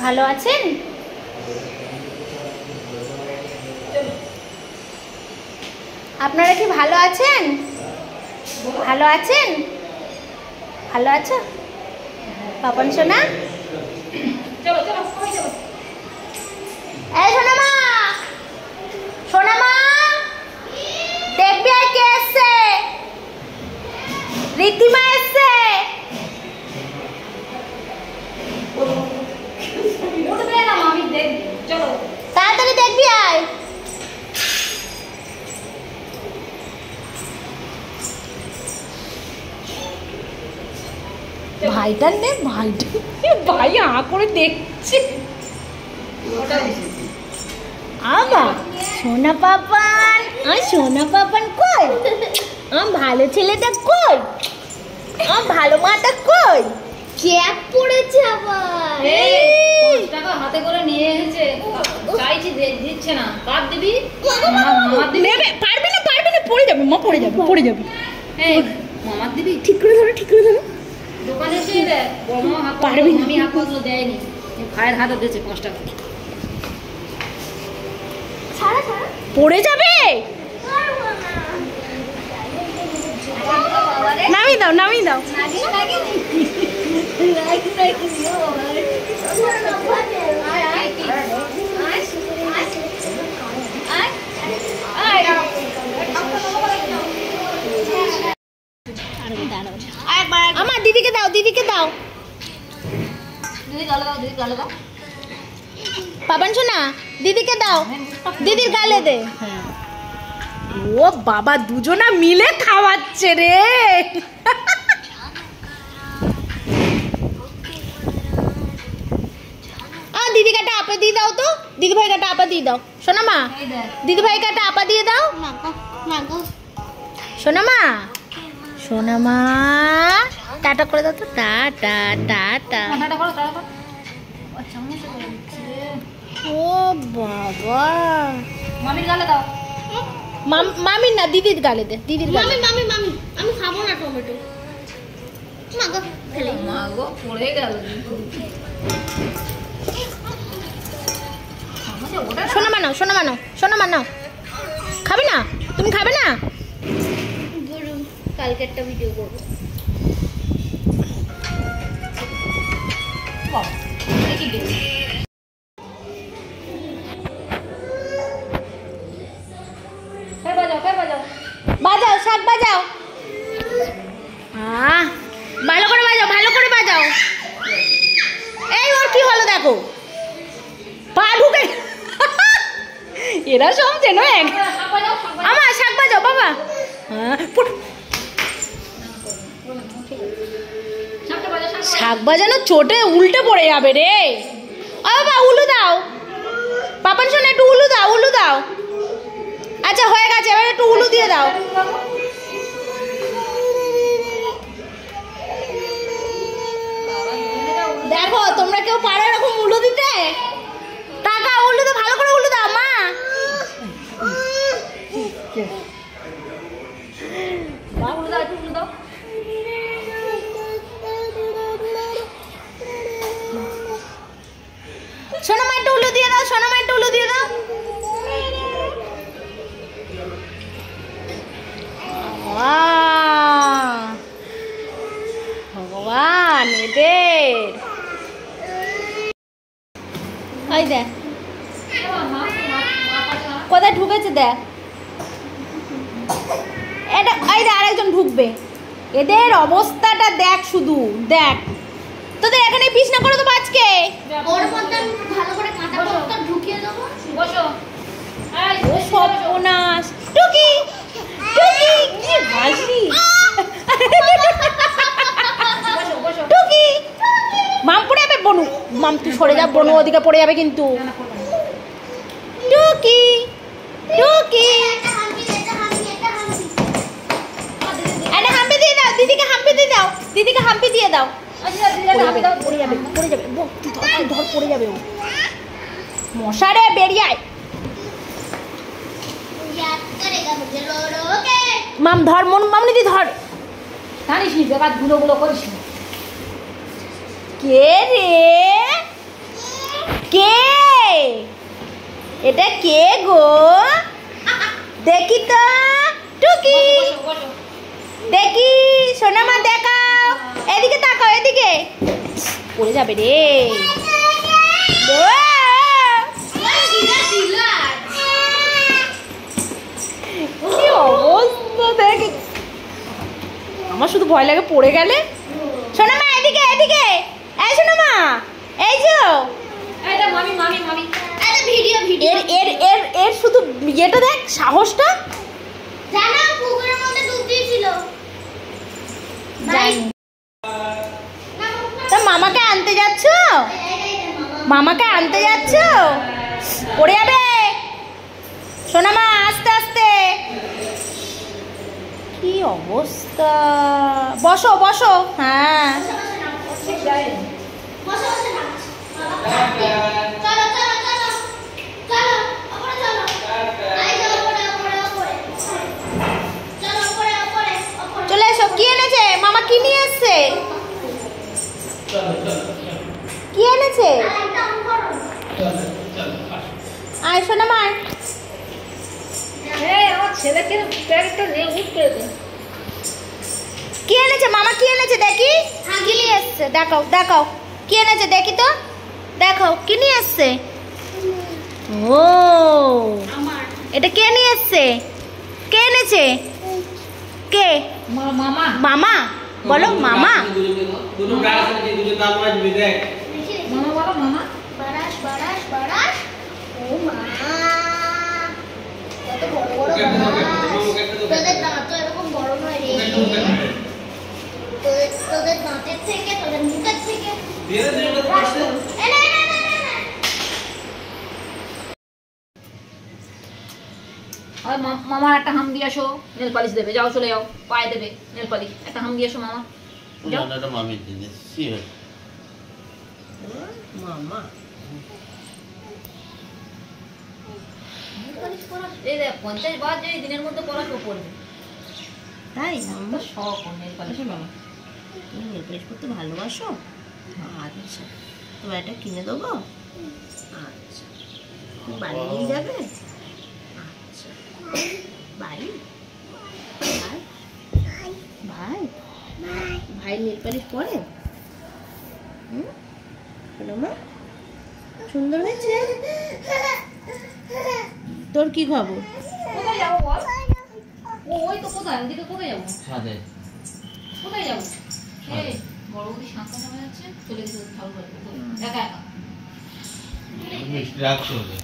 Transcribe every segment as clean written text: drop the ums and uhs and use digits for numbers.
ভালো আছেন? আপনারা কি ভালো আছেন? ভালো আছেন? ভালো আছো পাপন সোনা? এই সোনা মা, সোনা মা দেখবি আর কে এসছে? ঋদ্ধিমা এসছে। তাড়াতাড়ি দেখবি আয়। ভাইটার নে, ভাই আ করে দেখছে। আবা সোনা পাপান, সোনা পাপান কই? ভালো ছেলেটা কই? ভালো মাটা কই? চ্যাপ পড়েছে আবার। টাকা হাতে করে নিয়ে এসেছে, চাইছি দিচ্ছে না। কাট দিবি? নেবে, পারবে না পড়ে যাবে, মা পড়ে যাবে। এই মামার দিবি? ঠিক করে ধরো। দোকানে এসে দেখ, বড় মামা হাত পারবি না। আমি হাত পাতলো দেয়নি, ভাইয়ের হাতে দিয়েছে 5 টাকা। পড়ে যাবে। নামিয়ে দাও। আমার দিদিকে দাও। দিদি গালে দাও। পাপান শোনা, দিদিকে দাও, দিদির গালে দে। ও বাবা, দুজনা মিলে খাওয়াচ্ছে রে। দিদি কাটা আপা দিয়ে দাও তো, দিদি ভাই কাটা আপা দিয়ে দাও। শোনা মা, দিদি ভাই কাটা আপা দিয়ে দাও। শোনা মা টাটা করে দাও তো। টাটা। ও বাবা, মামির গালে দাও। মামির না, দিদির গালে দে। দিদির গালে। মামি আমি খাবো না টমেটো। মা গো পড়ে গেল। সোনা মা নাও। খাবে না? তুমি খাবে না? কালকে একটা ভিডিও করবো। বাজাও, শাক বাজাও। ভালো করে বাজাও। এই ওর কি হলো দেখো, পা ঢুকে। এরা সব যেন এক। আমার শাক বাজাও বাবা। শাক বাজানো চোটে উল্টে পড়ে যাবে রে। বাবা উলু দাও। পাপান শোনা একটু উলু দাও। আচ্ছা হয়ে গেছে, এবার একটু উলু দিয়ে দাও। দেখো তোমরা কেউ পারো এরকম উলু দিতে? টাকা উলু দাও, ভালো করে উলু দাও মা। সোনা মা একটু উলু দিয়ে দাও। ভগবান এদের। ওই দেখ কোথায় ঢুকেছে, দেখ এটা। এই দেখ আরেকজন ঢুকবে। এদের অবস্থাটা দেখ, শুধু দেখ। তোদের এখানে বিছনা করে দেবো আজকে। ওর মধ্যে ভালো করে কাঁটা পত্তর ঢুকিয়ে দেবো। বসো। ও সর্বনাশ। টুকি কি হাসি। টুকি মাম পড়ে যাবে। বনু মাম তুই সরে যা, বনু ওদিকে পড়ে যাবে কিন্তু। টুকি একটা হাম্পি দিয়ে দাও। দিদিকে হাম্পি দিয়ে দাও। পড়ে যাবে। ধর পড়ে যাবে ও। মশারে বেরিয়ে আয়। মাম ধর, মামনিদি ধর। জানিস নি বেকার গুলো করিস না। কে রে? এটা কে গো? দেখি তো টুকি, দেখি সোনামা দেখাও, এদিকে তাকাও, এদিকে পড়ে যাবে রে। কি অবস্থা দেখে, আমার শুধু ভয় লাগে পড়ে গেলে। সোনামা এদিকে, এদিকে, এই সোনামা, এই যে এটা মামি মামি মামি ভিডিও এর এর এর এর শুধু ইয়েটা দেখ, সাহসটা। জানো পুকুরের মধ্যে ডুব দিয়েছিল। জানি। তা মামাকে আনতে যাচ্ছ? মামাকে আনতে যাচ্ছ? পড়ে যাবে সোনামা, আস্তে আস্তে। কি অবস্থা, বসো বসো। হ্যাঁ বসো বসো না। চলো চলো চলো চলো ওপরে চলো। আই যাও ওপরে ওপরে ওপরে। চলো ওপরে ওপরে ওপরে। চলে এসো। কি এনেছে মামা? কি নিয়ে এসছে? কি এনেছে? লাইটটা অন করো। আয় সোনামা, আয়। এই আমার ছেলেকে প্যাকেটটা নিয়ে উঠতে দে। কি এনেছে মামা? কি এনেছে দেখি? কি নিয়ে এসছে দেখাও, দেখাও কি এনেছে দেখি তো, দেখাও কি নিয়ে এসছে। ও আমার এটা কে নিয়ে এসছে? কে এনেছে? কে? মামা মামা বলো, মামা। দুটো ব্রাশ আছে, দুটো দাঁত মাজবি দেখ। দেখি মামা বলো মামা। বারাস বারাস বারাস। ও মা কত বড় বড় তোদের দাঁত তো এরকম বড় নয় রে। তোদের দাঁতের থেকে, তোদের মুখের থেকে। দিয়ে দে দুটো পাশে। এ না না না না। আর মামার একটা হাম দিয়ে আসো, নেল পালিশ দেবে। যাও চলে যাও, পায়ে দেবে নেল পালিশ। একটা হাম দিয়ে আসো মামা। যাও। ওটা মামির জিনিস শিওর। মামা এই দেখ 50 বার যে দিনের মধ্যে পড়াশো পড়বে। তাই তো শখ নেল পালিশ মামা। তুমি নেল পালিশ করতে ভালোবাসো? আচ্ছা, তোমার এটা কিনে দেবো। আচ্ছা, তুমি বাড়ি নিয়ে যাবে? আচ্ছা, বাড়ি ভাই ভাই নেল পালিশ পরে? সুন্দর হয়েছে। তোর কি খবর? কোথায় যাবো বল? ওই তো কোথায়, ওদিকে কোথায় যাবো? ছাদে। কোথায় যাবো? এই বড় বড়ি শাঁখা নেমে যাচ্ছে, চলে গেছে ঠাকুর বাড়ি। একা একা। মিষ্টি রাখছে ওদের।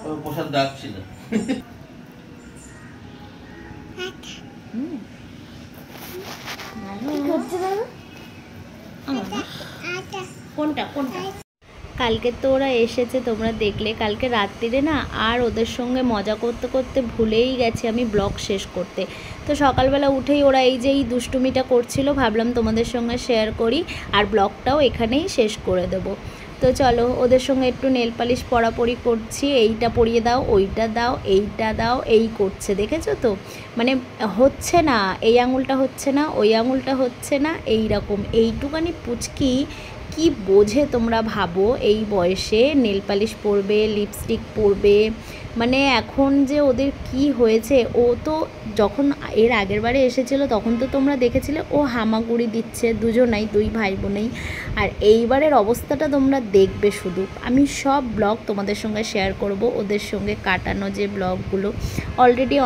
ওর প্রসাদ ডাকছিল। কোনটা কোনটা? কালকে তো ওরা এসেছে, তোমরা দেখলে। কালকে রাত্রিরে না আর ওদের সঙ্গে মজা করতে করতে ভুলেই গেছি আমি ব্লগ শেষ করতে। তো সকালবেলা উঠেই ওরা এই যে এই দুষ্টুমিটা করছিল, ভাবলাম তোমাদের সঙ্গে শেয়ার করি আর ব্লগটাও এখানেই শেষ করে দেবো। তো চলো ওদের সঙ্গে একটু নেল পালিশ পরাপরি করছি। এইটা পরিয়ে দাও, ওইটা দাও, এইটা দাও, এই করছে, দেখেছো তো? মানে হচ্ছে না, এই আঙুলটা হচ্ছে না, ওই আঙুলটা হচ্ছে না, এই রকম। এইটুকানি পুচকি কি বোঝে তোমরা ভাবো? এই বয়সে নেল পালিশ পরবে, লিপস্টিক পরবে, মানে এখন যে ওদের কি হয়েছে। ও তো যখন এর আগের বারে এসেছিলো তখন তো তোমরা দেখেছিলে ও হামাগুড়ি দিচ্ছে, দুজনাই, দুই ভাই বোনেই। আর এইবারের অবস্থাটা তোমরা দেখবে শুধু। আমি সব ব্লগ তোমাদের সঙ্গে শেয়ার করব, ওদের সঙ্গে কাটানো যে ব্লগগুলো। অলরেডি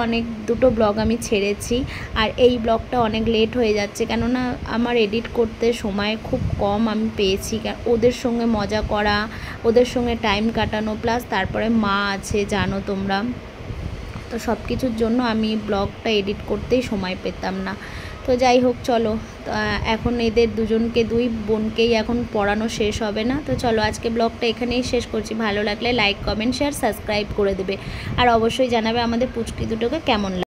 দুটো ব্লগ আমি ছেড়েছি, আর এই ব্লগটা অনেক লেট হয়ে যাচ্ছে, কেননা আমার এডিট করতে সময় খুব কম আমি পেয়েছি। ওদের সঙ্গে মজা করা, ওদের সঙ্গে টাইম কাটানো, প্লাস তারপরে মা আছে জানো তোমরা, তো সব কিছুর জন্য আমি ব্লগটা এডিট করতেই সময় পেতাম না। তো যাই হোক চলো, এখন এদের দুজনকে, দুই বোনকেই এখন পড়ানো শেষ হবে না। তো চলো আজকে ব্লগটা এখানেই শেষ করছি। ভালো লাগলে লাইক, কমেন্ট, শেয়ার, সাবস্ক্রাইব করে দেবে। আর অবশ্যই জানাবে আমাদের পুচকি দুটোকে কেমন লাগে।